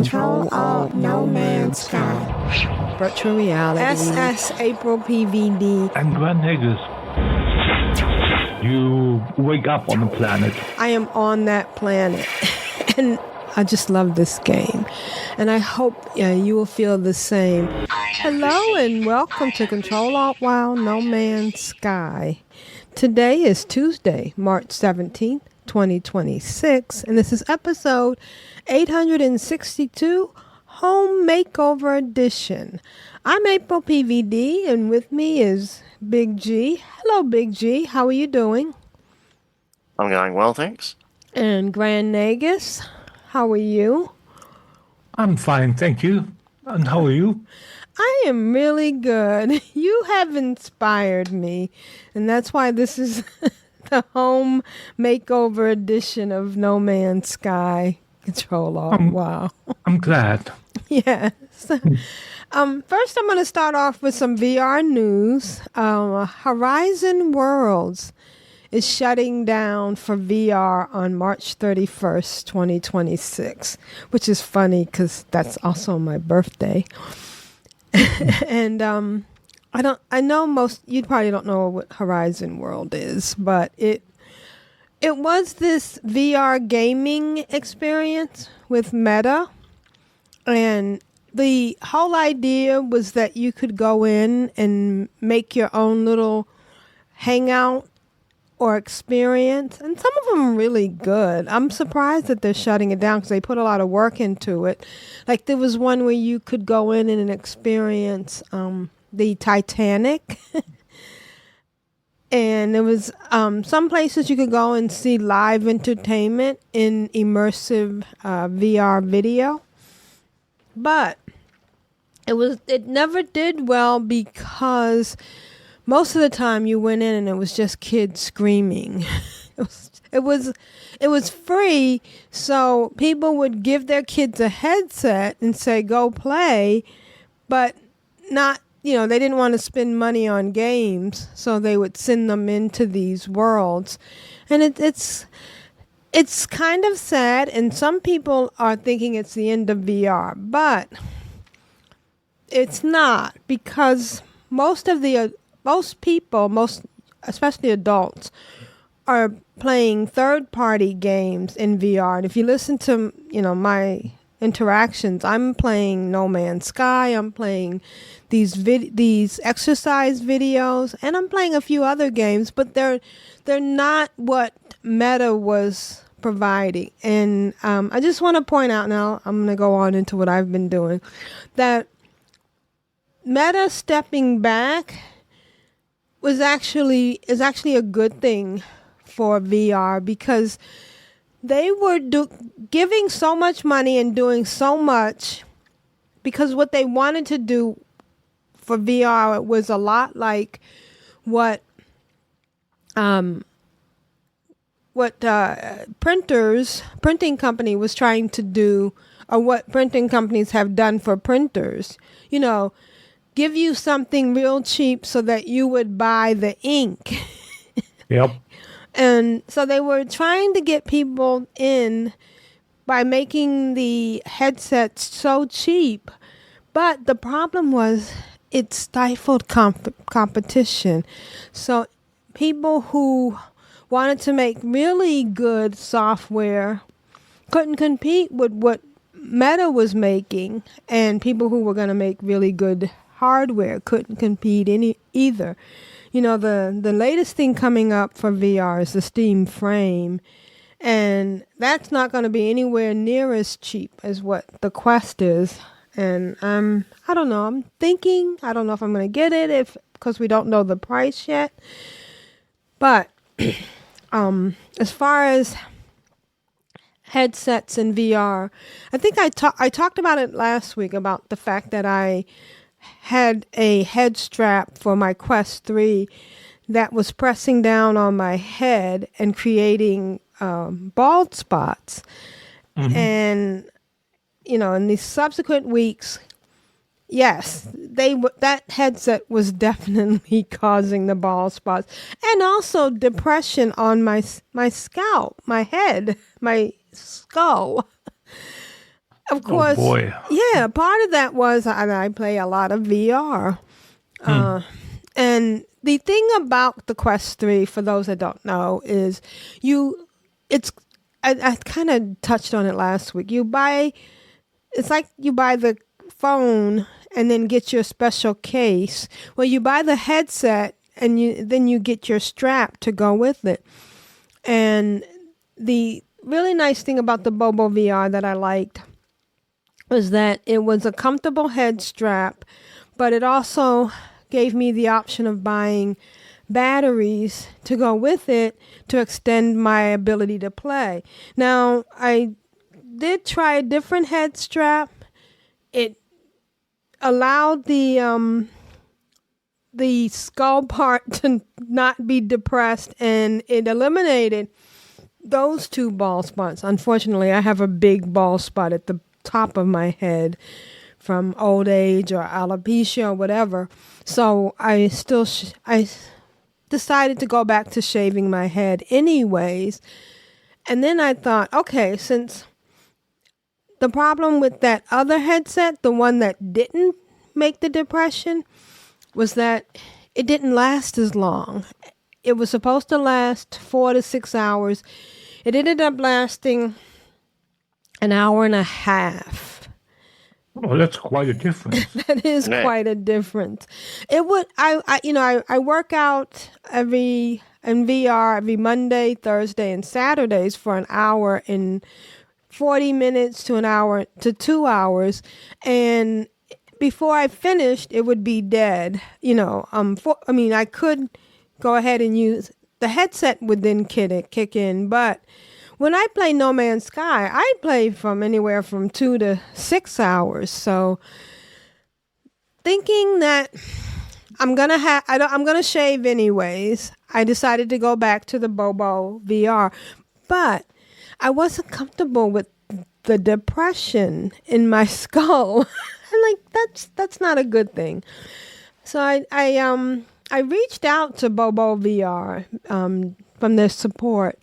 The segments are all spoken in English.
Control Alt No Man's Sky. Virtual reality. SS April PVD. And Grand Haggis, you wake up on the planet. I am on that planet. And I just love this game. And I hope you will feel the same. Hello and welcome to Control Alt WoW No Man's Sky. Today is Tuesday, March 17th, 2026. And this is episode 862, Home Makeover Edition. I'm April PVD and with me is Big G. Hello, Big G. How are you doing? I'm going well, thanks. And Grand Nagus. How are you? I'm fine, thank you. And how are you? I am really good. You have inspired me. And that's why this is the home makeover edition of No Man's Sky Control Alt. Wow. I'm glad. Yes. First, I'm going to start off with some VR news. Horizon Worlds is shutting down for VR on March 31st, 2026, which is funny because that's also my birthday. And I know most you probably don't know what Horizon World is, but it was this VR gaming experience with Meta, and the whole idea was that you could go in and make your own little hangout or experience, and some of them are really good. I'm surprised that they're shutting it down because they put a lot of work into it. Like there was one where you could go in and experience the Titanic. And there was some places you could go and see live entertainment in immersive VR video. But it never did well because most of the time you went in and it was just kids screaming. It was free, so people would give their kids a headset and say, go play, but not, they didn't want to spend money on games, so they would send them into these worlds. And it's kind of sad, and some people are thinking it's the end of VR, but it's not, because most people, especially adults, are playing third-party games in VR. And if you listen to, my interactions, I'm playing No Man's Sky, I'm playing these exercise videos, and I'm playing a few other games, but they're not what Meta was providing. And I just want to point out now, I'm going to go on into what I've been doing, that Meta stepping back is actually a good thing for VR, because they were giving so much money and doing so much, because what they wanted to do for VR was a lot like what printing company was trying to do, or what printing companies have done for printers. Give you something real cheap so that you would buy the ink. Yep. And so they were trying to get people in by making the headsets so cheap. But the problem was it stifled competition. So people who wanted to make really good software couldn't compete with what Meta was making, and people who were going to make really good hardware couldn't compete either. The latest thing coming up for VR is the Steam Frame, and that's not going to be anywhere near as cheap as what the Quest is. And I don't know. I'm thinking, I don't know if I'm going to get it because we don't know the price yet. But as far as headsets in VR, I think I talked about it last week, about the fact that I had a head strap for my Quest 3 that was pressing down on my head and creating bald spots. Mm-hmm. And, in the subsequent weeks, yes, that headset was definitely causing the bald spots. And also depression on my scalp, my head, my skull. of course, Oh boy. yeah, part of that was I play a lot of VR. And the thing about the Quest 3, for those that don't know, is I kind of touched on it last week. It's like you buy the phone and then get your special case. Well, you buy the headset and then you get your strap to go with it. And the really nice thing about the Bobo VR that I liked was that it was a comfortable head strap, but it also gave me the option of buying batteries to go with it to extend my ability to play. Now, I did try a different head strap. It allowed the skull part to not be depressed, and it eliminated those two bald spots. Unfortunately, I have a big bald spot at the top of my head from old age or alopecia or whatever. So I decided to go back to shaving my head anyways. And then I thought, okay, since the problem with that other headset, the one that didn't make the depression, was that it didn't last as long. It was supposed to last 4 to 6 hours. It ended up lasting an hour and a half. Oh, that's quite a difference. That is quite a difference. It would, I work out in VR every Monday, Thursday, and Saturdays for an hour and 40 minutes to an hour to 2 hours. And before I finished, it would be dead. I could go ahead and use the headset would then kick in, but when I play No Man's Sky, I play from anywhere from 2 to 6 hours. So thinking that I'm gonna shave anyways, I decided to go back to the Bobo VR, but I wasn't comfortable with the depression in my skull. I'm like, that's not a good thing. So I reached out to Bobo VR from their support.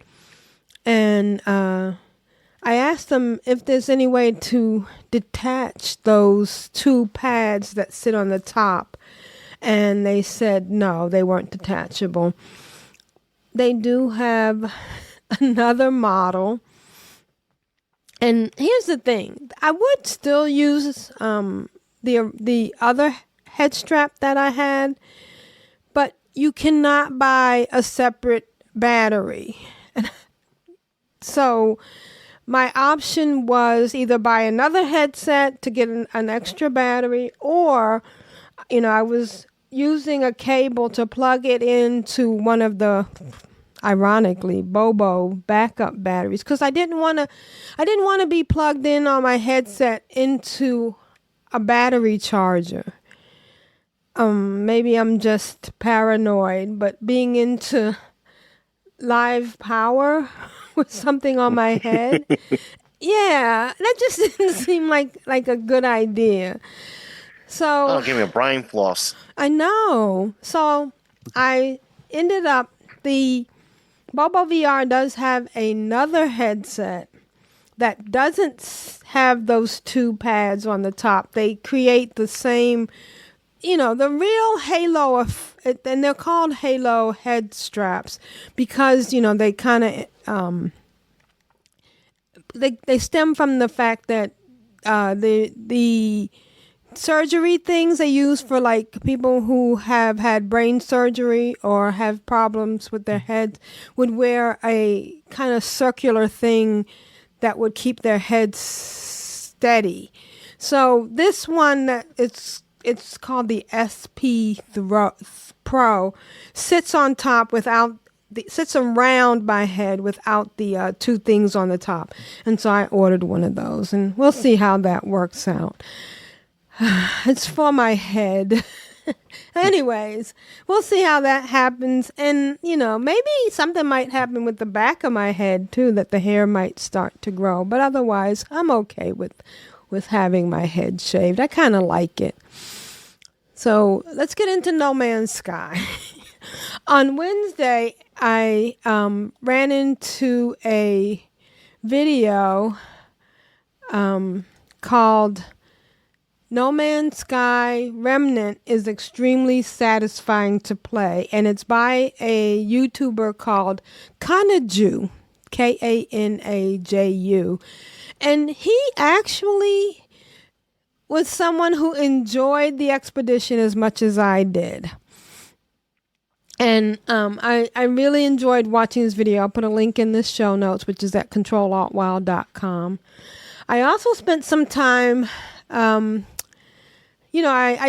And I asked them if there's any way to detach those two pads that sit on the top. And they said no, they weren't detachable. They do have another model. And here's the thing. I would still use the other head strap that I had, but you cannot buy a separate battery. So my option was either buy another headset to get an extra battery, or, I was using a cable to plug it into one of the, ironically, Bobo backup batteries, because I didn't want to be plugged in on my headset into a battery charger. Maybe I'm just paranoid, but being into live power with something on my head, yeah, that just didn't seem like a good idea. So give me a brain floss. I know. So I ended up, the Bobo VR does have another headset that doesn't have those two pads on the top. They create the same, the real Halo, and they're called Halo head straps because, they kind of, they stem from the fact that the surgery things they use for like people who have had brain surgery or have problems with their heads would wear a kind of circular thing that would keep their heads steady. So this one, it's called the SP Pro, sits on top sits around my head without the two things on the top. And so I ordered one of those, and we'll see how that works out. It's for my head. Anyways, we'll see how that happens. And, maybe something might happen with the back of my head too, that the hair might start to grow. But otherwise, I'm okay with having my head shaved. I kind of like it. So let's get into No Man's Sky. On Wednesday, I ran into a video called No Man's Sky Remnant is extremely satisfying to play, and it's by a YouTuber called Kanaju, Kanaju, and he actually was someone who enjoyed the expedition as much as I did. And I really enjoyed watching this video. I'll put a link in the show notes, which is at CtrlAltWow.com. I also spent some time, I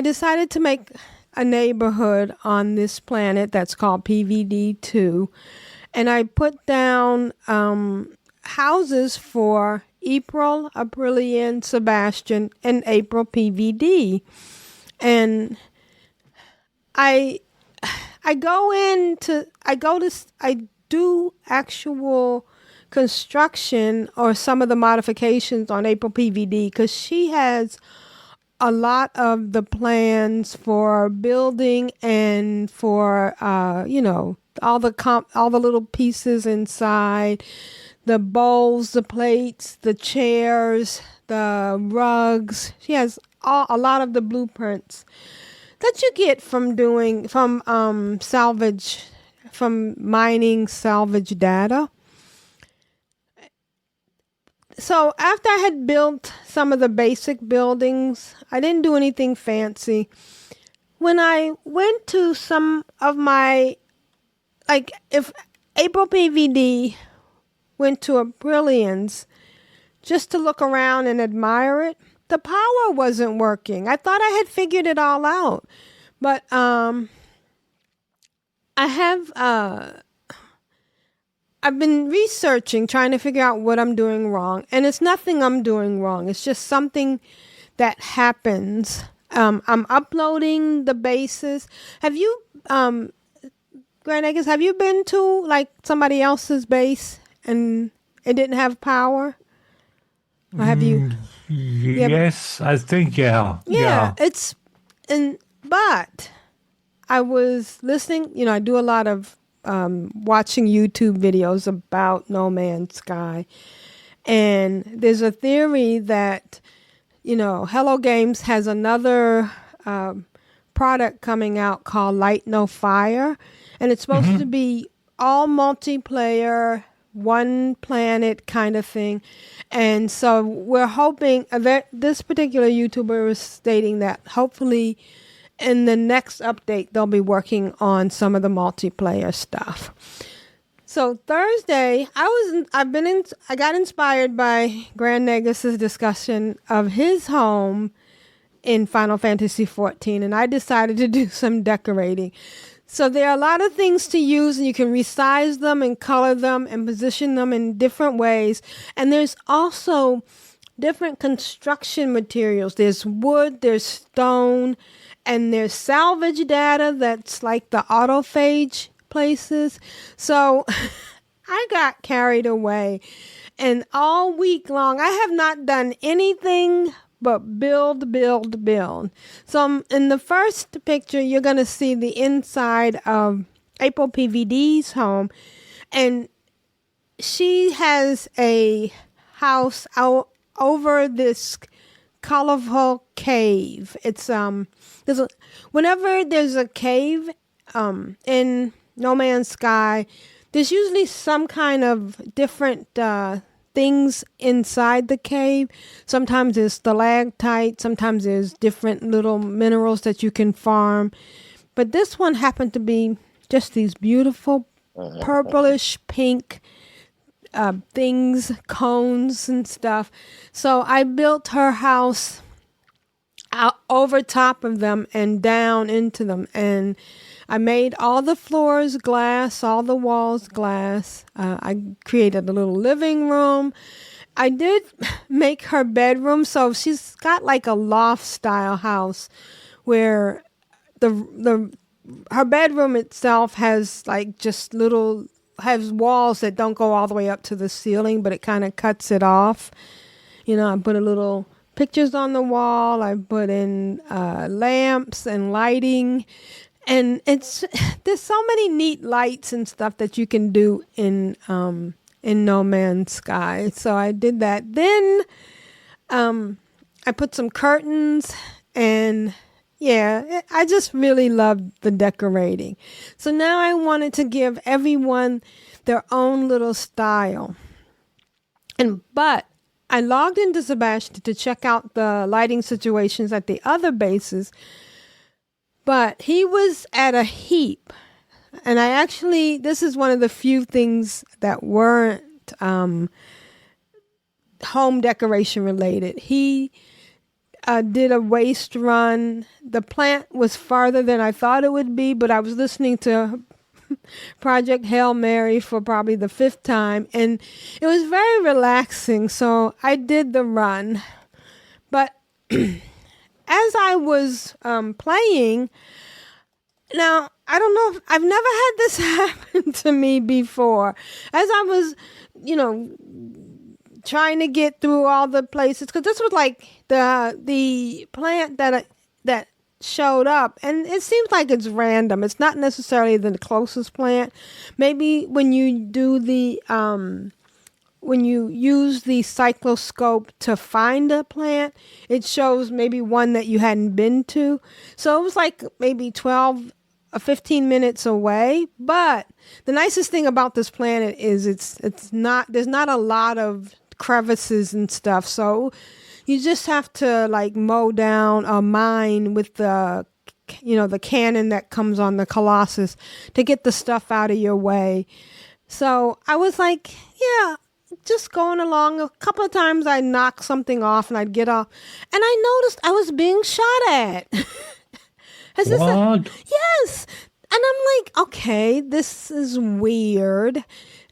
decided to make a neighborhood on this planet that's called PVD2. And I put down houses for April, Aprillian, Sebastian, and April PVD. And I do actual construction or some of the modifications on April PVD because she has a lot of the plans for building and for all the little pieces inside, the bowls, the plates, the chairs, the rugs. She has a lot of the blueprints that you get from mining salvage data. So after I had built some of the basic buildings, I didn't do anything fancy. When I went to some of my, if April PVD went to Aprillians just to look around and admire it, the power wasn't working. I thought I had figured it all out. But I've been researching, trying to figure out what I'm doing wrong. And it's nothing I'm doing wrong. It's just something that happens. I'm uploading the bases. Have you, Grand Eggs, have you been to somebody else's base and it didn't have power? Or have you? Yes, I think, yeah. Yeah, but I was listening, I do a lot of watching YouTube videos about No Man's Sky. And there's a theory that, Hello Games has another product coming out called Light No Fire. And it's supposed to be all multiplayer, one planet kind of thing. And so we're hoping that this particular YouTuber is stating that hopefully in the next update, they'll be working on some of the multiplayer stuff. So Thursday, I got inspired by Grand Negus's discussion of his home in Final Fantasy XIV, and I decided to do some decorating. So there are a lot of things to use, and you can resize them and color them and position them in different ways. And there's also different construction materials. There's wood, there's stone, and there's salvage data that's like the autophage places. So I got carried away. And all week long, I have not done anything but build. So in the first picture, you're going to see the inside of April PVD's home. And she has a house out over this colorful cave. It's whenever there's a cave in No Man's Sky, there's usually some kind of different things inside the cave. Sometimes there's stalactite, sometimes there's different little minerals that you can farm. But this one happened to be just these beautiful purplish pink things, cones and stuff. So I built her house out over top of them and down into them, and I made all the floors glass, all the walls glass. I created a little living room. I did make her bedroom, so she's got like a loft style house where her bedroom itself has has walls that don't go all the way up to the ceiling, but it kind of cuts it off. I put a little pictures on the wall. I put in lamps and lighting, and there's so many neat lights and stuff that you can do in No Man's Sky. So I did that. Then I put some curtains and yeah, I just really loved the decorating. So now I wanted to give everyone their own little style. But I logged into Sebastian to check out the lighting situations at the other bases, but he was at a heap. And this is one of the few things that weren't home decoration related. He did a waste run. The plant was farther than I thought it would be, but I was listening to Project Hail Mary for probably the 5th time, and it was very relaxing, so I did the run. But as I was playing, now, I don't know, I've never had this happen to me before. As I was, trying to get through all the places, because this was like the plant that showed up, and it seems like it's random. It's not necessarily the closest plant. Maybe when you do when you use the cycloscope to find a plant, it shows maybe one that you hadn't been to. So it was like maybe 12 or 15 minutes away. But the nicest thing about this planet is there's not a lot of crevices and stuff, so you just have to like mow down a mine with the cannon that comes on the Colossus to get the stuff out of your way. So I was like, yeah, just going along. A couple of times I knocked something off and I'd get off, and I noticed I was being shot at. What? Yes. And I'm like, okay, this is weird.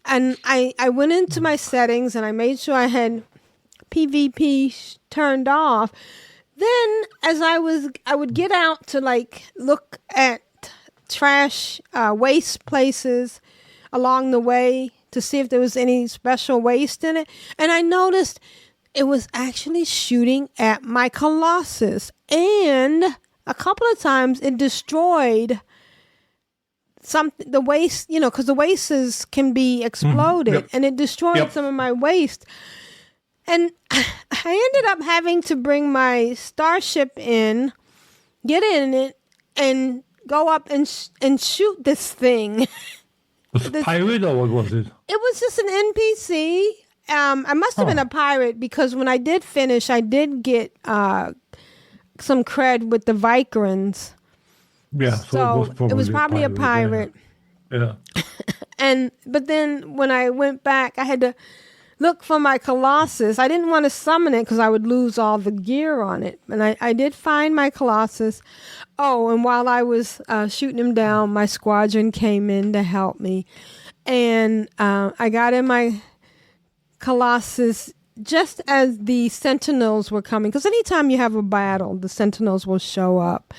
And I went into my settings and I made sure I had PvP turned off. Then as I would get out to like look at trash, waste places along the way to see if there was any special waste in it. And I noticed it was actually shooting at my Colossus. And a couple of times it destroyed the waste, because the wastes can be exploded. Yep. And it destroyed some of my waste. And I ended up having to bring my starship in, get in it, and go up and shoot this thing. Was it a pirate or what was it? It was just an NPC. I must have been a pirate, because when I did finish, I did get some cred with the Vikerans. Yeah, so it was probably a pirate. Yeah. But then when I went back, I had to look for my Colossus. I didn't want to summon it because I would lose all the gear on it. And I did find my Colossus. Oh, and while I was shooting him down, my squadron came in to help me. And I got in my Colossus just as the Sentinels were coming. Because anytime you have a battle, the Sentinels will show up.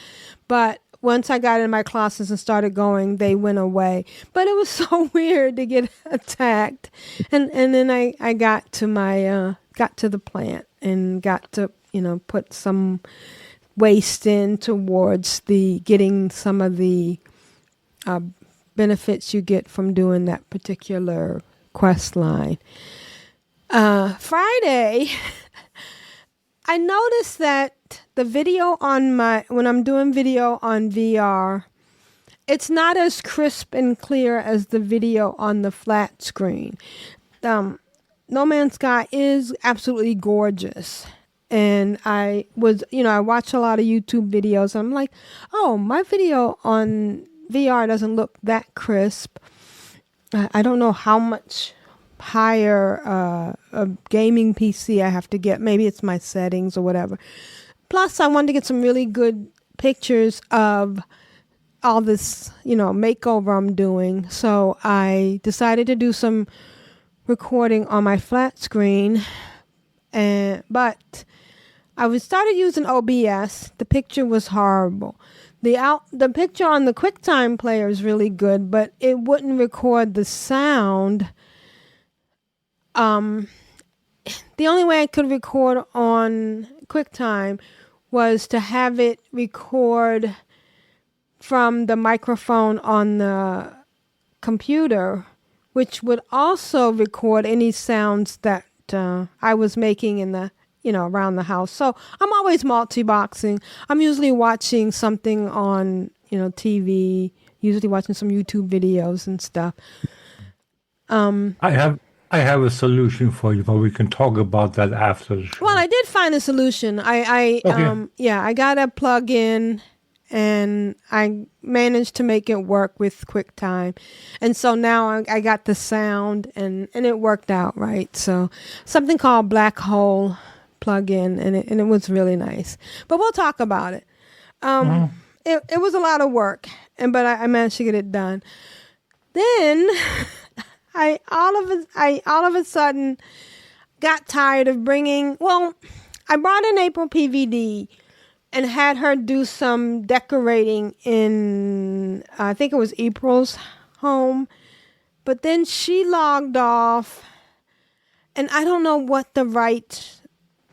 But once I got in my Colossus and started going, they went away. But it was so weird to get attacked. And then I got to the plant and got to, put some waste in towards getting some of the benefits you get from doing that particular quest line. Friday, I noticed that the video when I'm doing video on VR, it's not as crisp and clear as the video on the flat screen. No Man's Sky is absolutely gorgeous. And I watch a lot of YouTube videos. And I'm like, oh, my video on VR doesn't look that crisp. I don't know how much higher a gaming PC I have to get. Maybe it's my settings or whatever. Plus, I wanted to get some really good pictures of all this, makeover I'm doing. So I decided to do some recording on my flat screen. But I started using OBS. The picture was horrible. The picture on the QuickTime player is really good, but it wouldn't record the sound. The only way I could record on QuickTime was to have it record from the microphone on the computer, which would also record any sounds that I was making in the around the house. So I'm always multi-boxing. I'm usually watching something on, TV, usually watching some YouTube videos and stuff. I have a solution for you, but we can talk about that after the show. Well, I did find a solution. I got a plug-in and I managed to make it work with QuickTime. And so now I got the sound and it worked out right. So something called Black Hole plug-in and it was really nice. But we'll talk about it. It was a lot of work, but I managed to get it done. Then I all of a sudden got tired of I brought in April PVD and had her do some decorating in, I think it was April's home. But then she logged off, and I don't know what the right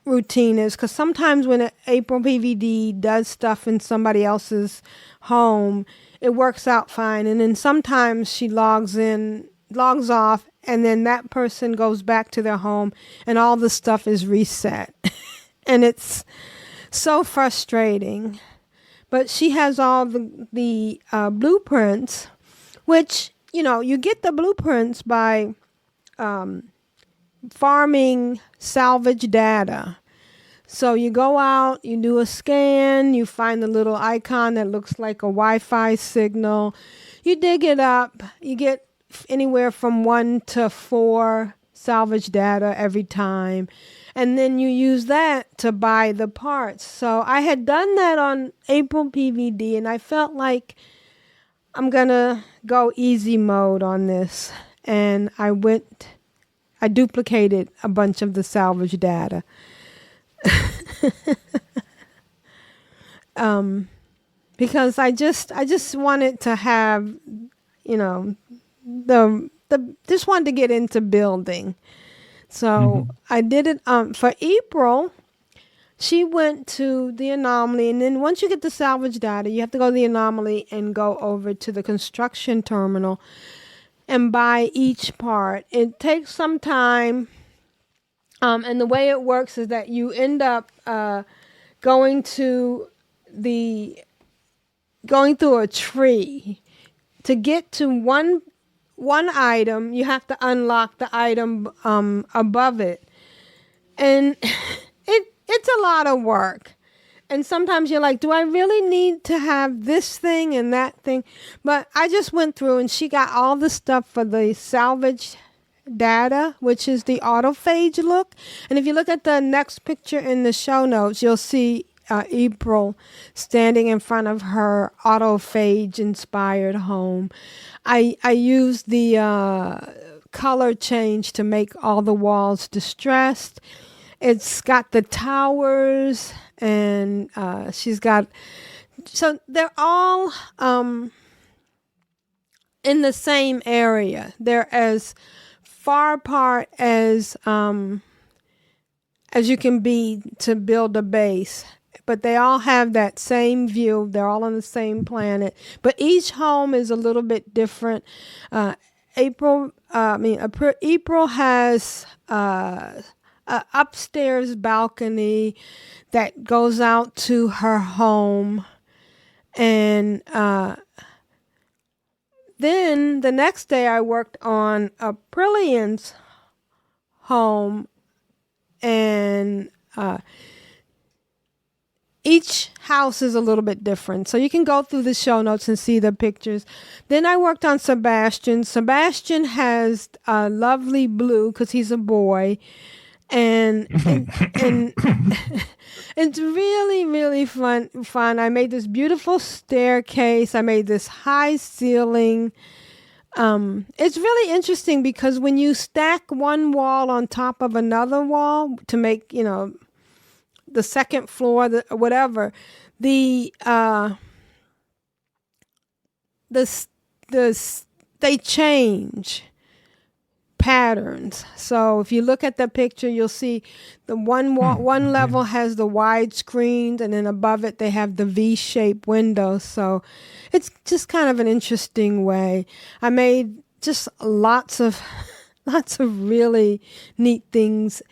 routine is, because sometimes when April PVD does stuff in somebody else's home, it works out fine. And then sometimes she logs off, and then that person goes back to their home, and all the stuff is reset. And it's so frustrating. But she has all the blueprints, which, you get the blueprints by farming salvage data. So you go out, you do a scan, you find the little icon that looks like a Wi-Fi signal. You dig it up, you get anywhere from 1 to 4 salvage data every time. And then you use that to buy the parts. So I had done that on April PVD, and I felt like I'm going to go easy mode on this. And I duplicated a bunch of the salvage data. Because I just wanted to have, just wanted to get into building. So I did it for April. She went to the anomaly, and then once you get the salvage data, you have to go to the anomaly and go over to the construction terminal and buy each part. It takes some time, and the way it works is that you end up going through a tree. To get to one item, you have to unlock the item above it. And it's a lot of work. And sometimes you're like, do I really need to have this thing and that thing? But I just went through, and she got all the stuff for the salvage data, which is the autophage look. And if you look at the next picture in the show notes, you'll see April standing in front of her autophage inspired home. I used the color change to make all the walls distressed. It's got the towers, and she's got, so they're all in the same area. They're as far apart as you can be to build a base. But they all have that same view. They're all on the same planet. But each home is a little bit different. April has an upstairs balcony that goes out to her home. And then the next day I worked on Aprillian's home. And each house is a little bit different. So you can go through the show notes and see the pictures. Then I worked on Sebastian. Sebastian has a lovely blue because he's a boy. And it's really, really fun. I made this beautiful staircase. I made this high ceiling. It's really interesting because when you stack one wall on top of another wall to make, the second floor, whatever, they change patterns. So if you look at the picture, you'll see the one level has the wide screens, and then above it they have the V-shaped windows. So it's just kind of an interesting way. I made just lots of really neat things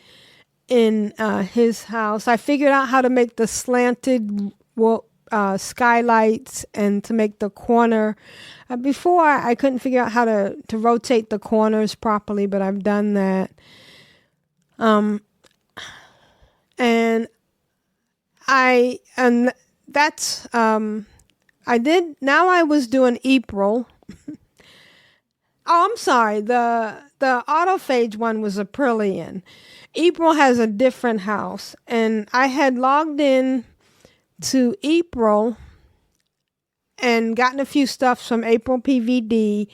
in his house. I figured out how to make the slanted skylights and to make the corner. Before, I couldn't figure out how to rotate the corners properly, but I've done that. And that's I did. Now I was doing April. Oh, I'm sorry. The autophage one was Aprillian. April has a different house, and I had logged in to April and gotten a few stuff from April PVD,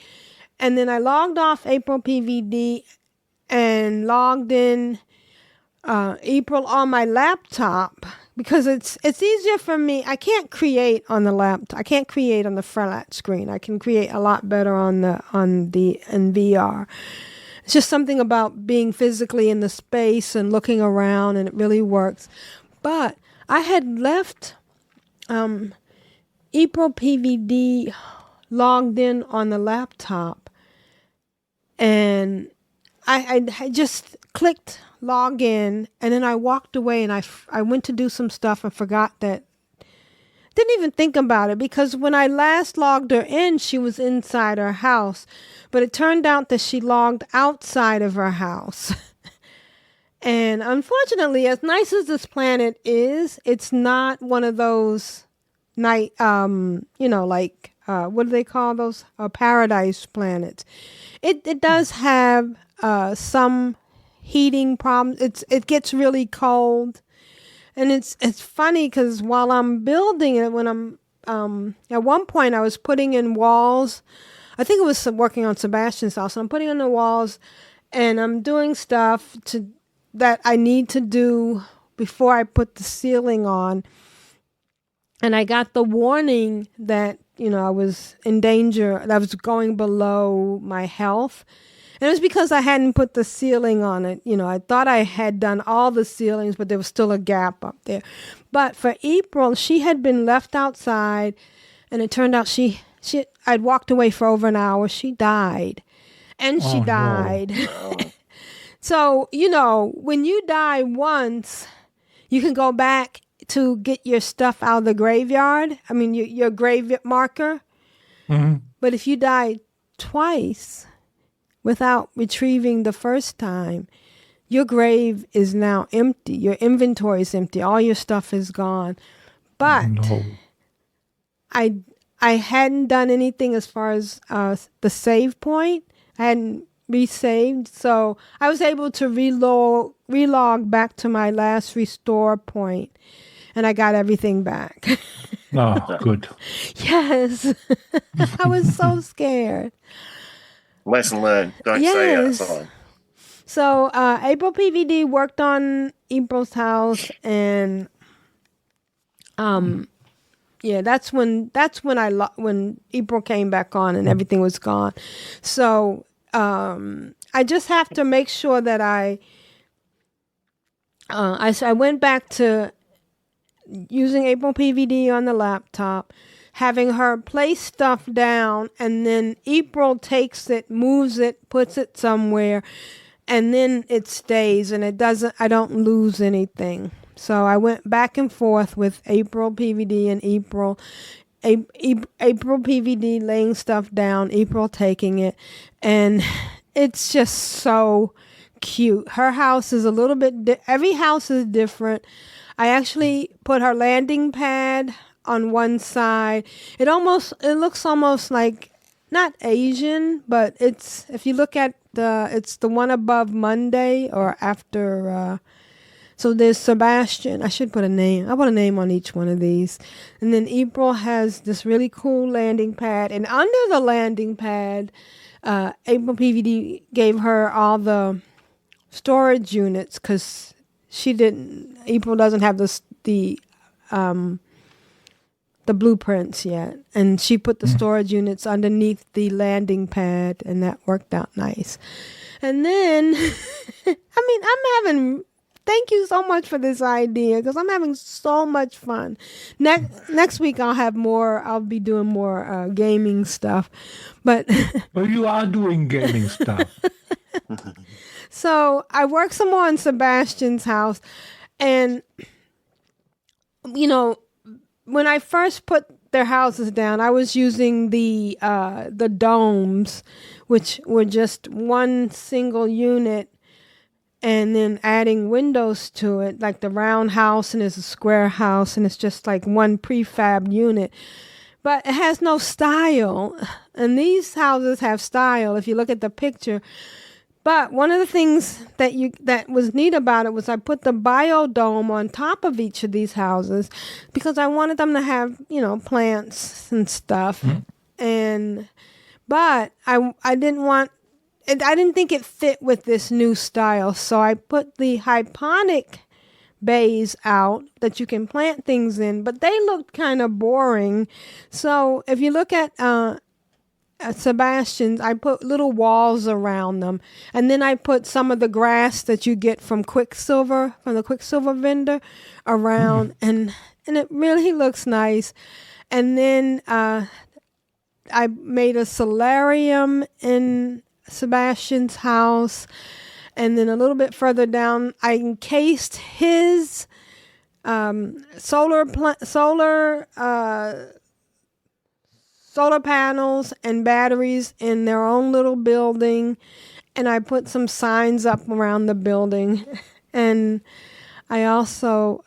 and then I logged off April PVD and logged in April on my laptop because it's easier for me. I can't create on the laptop. I can't create on the flat screen. I can create a lot better in VR. It's just something about being physically in the space and looking around, and it really works. But I had left April PVD logged in on the laptop, and I just clicked log in, and then I walked away, and I went to do some stuff and forgot that. Didn't even think about it, because when I last logged her in, she was inside her house, but it turned out that she logged outside of her house. And unfortunately, as nice as this planet is, it's not one of those night, what do they call those? Paradise planets. It does have some heating problems. It gets really cold. And it's funny because while I'm building it, when I'm at one point I was putting in walls. I think it was working on Sebastian's house. And I'm putting in the walls, and I'm doing stuff that I need to do before I put the ceiling on. And I got the warning that I was in danger. That I was going below my health. And it was because I hadn't put the ceiling on it. I thought I had done all the ceilings, but there was still a gap up there. But for April, she had been left outside, and it turned out I'd walked away for over an hour. She died. And she died. No. So, when you die once, you can go back to get your stuff out of the graveyard. I mean, your grave marker. Mm-hmm. But if you die twice without retrieving the first time, your grave is now empty. Your inventory is empty. All your stuff is gone. But I hadn't done anything as far as the save point. I hadn't resaved. So I was able to relog back to my last restore point. And I got everything back. Oh, good. Yes. I was so scared. Lesson learned. Don't say outside. So April PVD worked on April's house, and that's when April came back on and everything was gone. So I just have to make sure that I went back to using April PVD on the laptop, having her place stuff down, and then April takes it, moves it, puts it somewhere, and then it stays, and I don't lose anything. So I went back and forth with April PVD and April PVD laying stuff down, April taking it, and it's just so cute. Her house is a little bit, every house is different. I actually put her landing pad on one side. It looks almost like, not Asian, but if you look at it's the one above Monday or after, so there's Sebastian. I should put a name. I put a name on each one of these. And then April has this really cool landing pad. And under the landing pad, April PVD gave her all the storage units because April doesn't have the blueprints yet, and she put the storage units underneath the landing pad, and that worked out nice. And then, thank you so much for this idea, because I'm having so much fun. Next week I'll be doing more gaming stuff, but well, you are doing gaming stuff. So I worked some more on Sebastian's house, and when I first put their houses down, I was using the domes, which were just one single unit, and then adding windows to it, like the round house, and there's a square house, and it's just like one prefab unit. But it has no style, and these houses have style if you look at the picture. But one of the things that was neat about it was I put the biodome on top of each of these houses because I wanted them to have, plants and stuff. But I didn't think it fit with this new style. So I put the hydroponic bays out that you can plant things in, but they looked kind of boring. So if you look at Sebastian's, I put little walls around them, and then I put some of the grass that you get from the Quicksilver vendor around, and it really looks nice. And then I made a solarium in Sebastian's house, and then a little bit further down, I encased his solar panels and batteries in their own little building, and I put some signs up around the building. And I also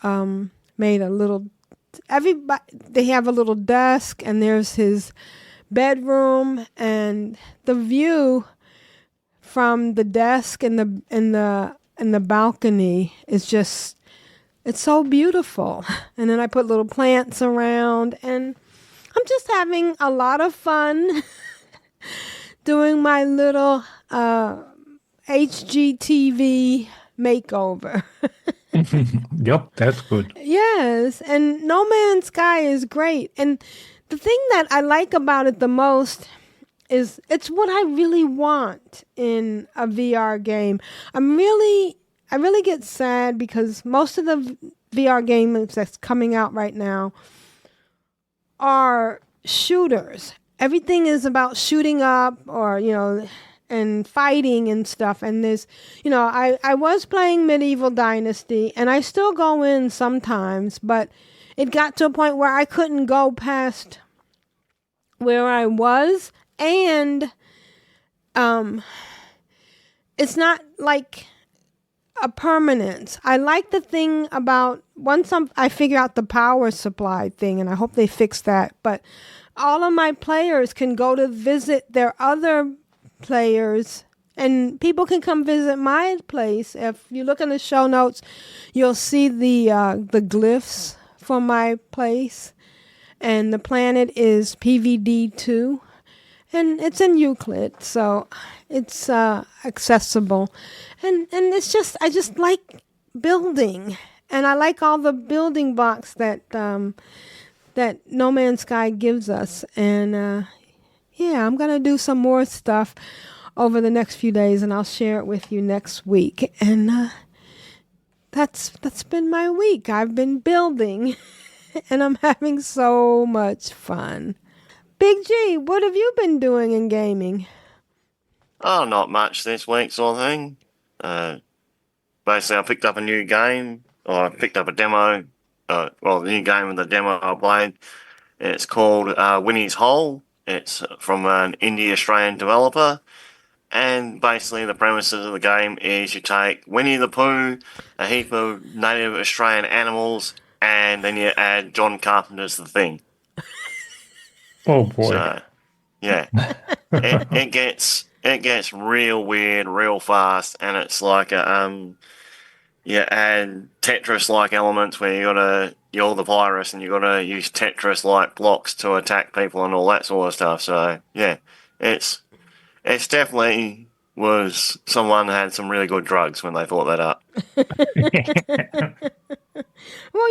made they have a little desk, and there's his bedroom, and the view from the desk and the balcony is just, it's so beautiful. And then I put little plants around, and I'm just having a lot of fun doing my little HGTV makeover. Yep, that's good. Yes, and No Man's Sky is great. And the thing that I like about it the most is it's what I really want in a VR game. I really get sad because most of the VR games that's coming out right now are shooters. Everything is about shooting up or, and fighting and stuff. And there's, I was playing Medieval Dynasty, and I still go in sometimes, but it got to a point where I couldn't go past where I was. And it's not like a permanence. I like the thing about once I figure out the power supply thing, and I hope they fix that, but all of my players can go to visit their other players, and people can come visit my place. If you look in the show notes, you'll see the glyphs for my place, and the planet is PVD2, and it's in Euclid, so it's accessible, and it's just, I just like building, and I like all the building blocks that No Man's Sky gives us. And I'm gonna do some more stuff over the next few days, and I'll share it with you next week. And that's been my week. I've been building and I'm having so much fun. Big G, what have you been doing in gaming? Oh, not much this week, sort of thing. Basically, I picked up a new game, or I picked up a demo. The new game of the demo I played. It's called Winnie's Hole. It's from an indie Australian developer. And basically, the premises of the game is you take Winnie the Pooh, a heap of native Australian animals, and then you add John Carpenter's The Thing. Oh boy! So, yeah, it gets real weird real fast, and it's like you add Tetris-like elements where you're the virus and you gotta use Tetris-like blocks to attack people and all that sort of stuff. So yeah, it's definitely was someone had some really good drugs when they thought that up. Well,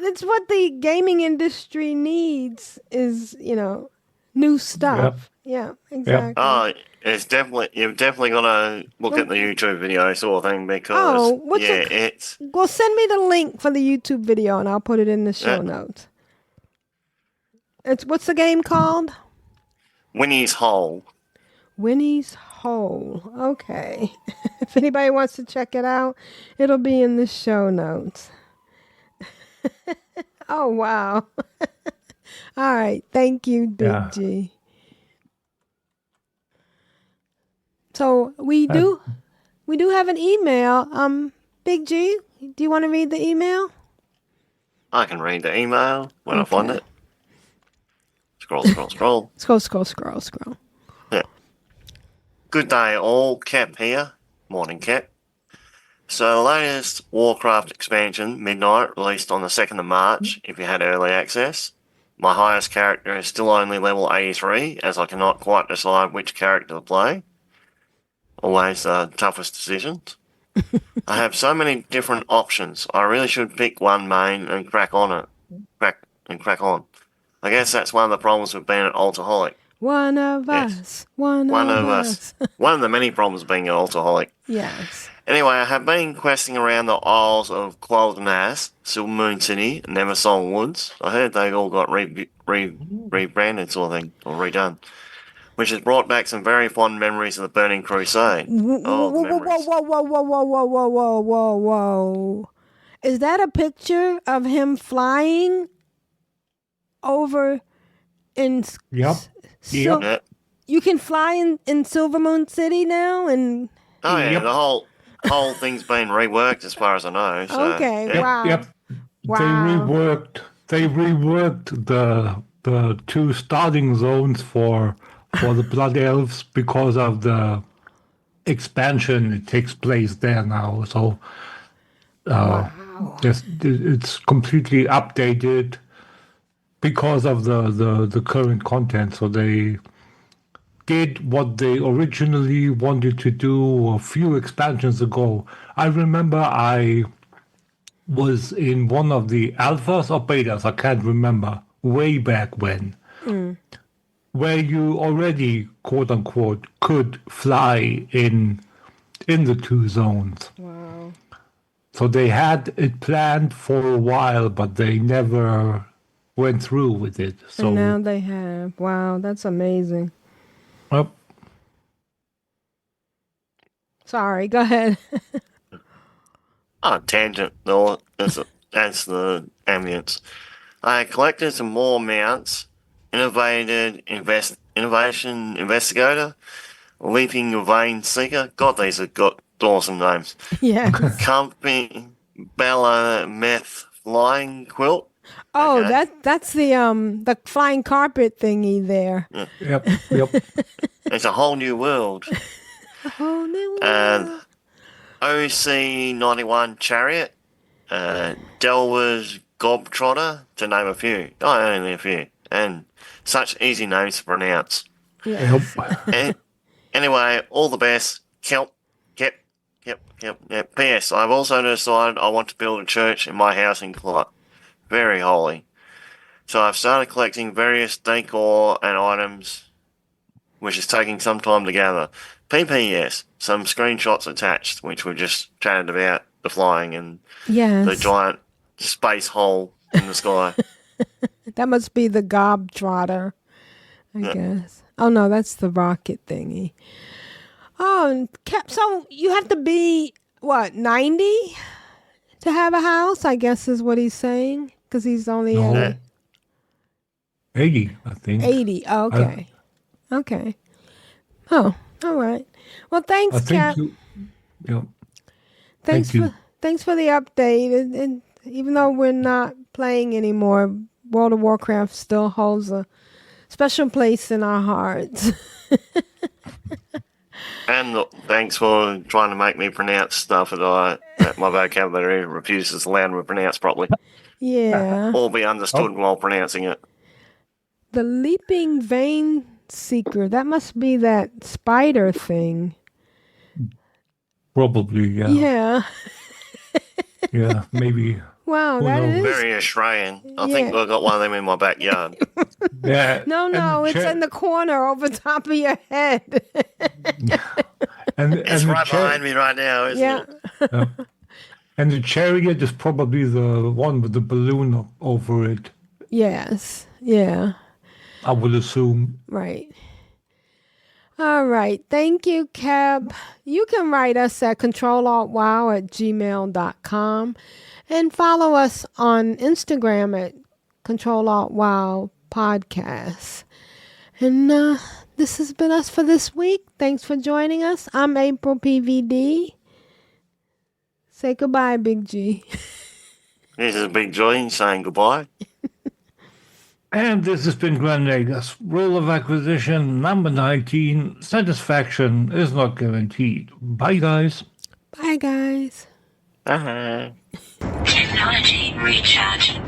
it's what the gaming industry needs is, new stuff. Yep. Yeah, exactly. Oh, you've definitely got to look at the YouTube video sort of thing because, Well, send me the link for the YouTube video and I'll put it in the show notes. What's the game called? Winnie's Hole. Winnie's Hole. Hole. Okay. If anybody wants to check it out, it'll be in the show notes. Oh, wow. All right. Thank you, Big G. So we do have an email. Big G, do you want to read the email? I can read the email when I find it. Scroll. Scroll. Yeah. Good day all, Cap here. Morning, Cap. So the latest Warcraft expansion, Midnight, released on the 2nd of March, if you had early access. My highest character is still only level 83, as I cannot quite decide which character to play. Always the toughest decisions. I have so many different options. I really should pick one main and crack on. I guess that's one of the problems with being an alcoholic. One of us. One of us. One of the many problems of being an alcoholic. Yes. Anyway, I have been questing around the Isles of Qualdenas, Silver Moon City, and Nemersong Woods. I heard they all got rebranded sort of thing, or redone. Which has brought back some very fond memories of the Burning Crusade. Whoa. Is that a picture of him flying over in... Yep. You can fly in Silver Moon City now? And oh, yeah, the whole thing's been reworked as far as I know. So, okay, yeah. wow. Yep. Wow. They reworked the two starting zones for the Blood Elves because of the expansion. It takes place there now, so it's completely updated because of the current content. So they did what they originally wanted to do a few expansions ago. I remember I was in one of the alphas or betas, I can't remember, way back when. Where you already, quote unquote, could fly in the two zones. Wow. So they had it planned for a while, but they never went through with it. So and now they have. Wow, that's amazing. Yep. Sorry, go ahead. Tangent. No, that's the ambience. I collected some more mounts. Innovation Investigator, Leaping Vein Seeker. God, these have got awesome names. Yeah. Company Bella Meth Flying Quilt. Oh, Okay. that's the flying carpet thingy there. Yeah. Yep. It's a whole new world. A whole new And world. OC91 Chariot, Delwa's Gobtrotter, to name a few. Oh, only a few. And such easy names to pronounce. Yeah. Yep. Anyway, all the best. Yep. P.S. I've also decided I want to build a church in my house in Clot. Very holy. So I've started collecting various decor and items, which is taking some time to gather. PPS, some screenshots attached, which we just chatted about, the flying and the giant space hole in the sky. That must be the Gobtrotter, I guess. Oh, no, that's the rocket thingy. Oh, so you have to be, 90 to have a house, I guess is what he's saying? Because he's only at 80, I think. 80, oh, okay. Okay. Oh, all right. Well, thanks, Cap. Yep. Thanks for the update. And even though we're not playing anymore, World of Warcraft still holds a special place in our hearts. And thanks for trying to make me pronounce stuff that my vocabulary refuses to allow me to pronounce properly. Yeah. Or be understood while pronouncing it. The Leaping Vein Seeker, that must be that spider thing. Probably, yeah. Yeah. Yeah, maybe. Wow, that is very Australian. I think I've got one of them in my backyard. Yeah. No, it's in the corner over top of your head. It's right behind me right now, isn't it? And the chariot is probably the one with the balloon over it. Yes. Yeah. I would assume. Right. All right. Thank you, Keb. You can write us at controlaltwow@gmail.com and follow us on Instagram at controlaltwow podcast. And this has been us for this week. Thanks for joining us. I'm April PVD. Say goodbye, Big G. This is Big Joy saying goodbye. And this has been Grenadius. Rule of acquisition number 19. Satisfaction is not guaranteed. Bye, guys. Bye, guys. Bye. Technology recharge.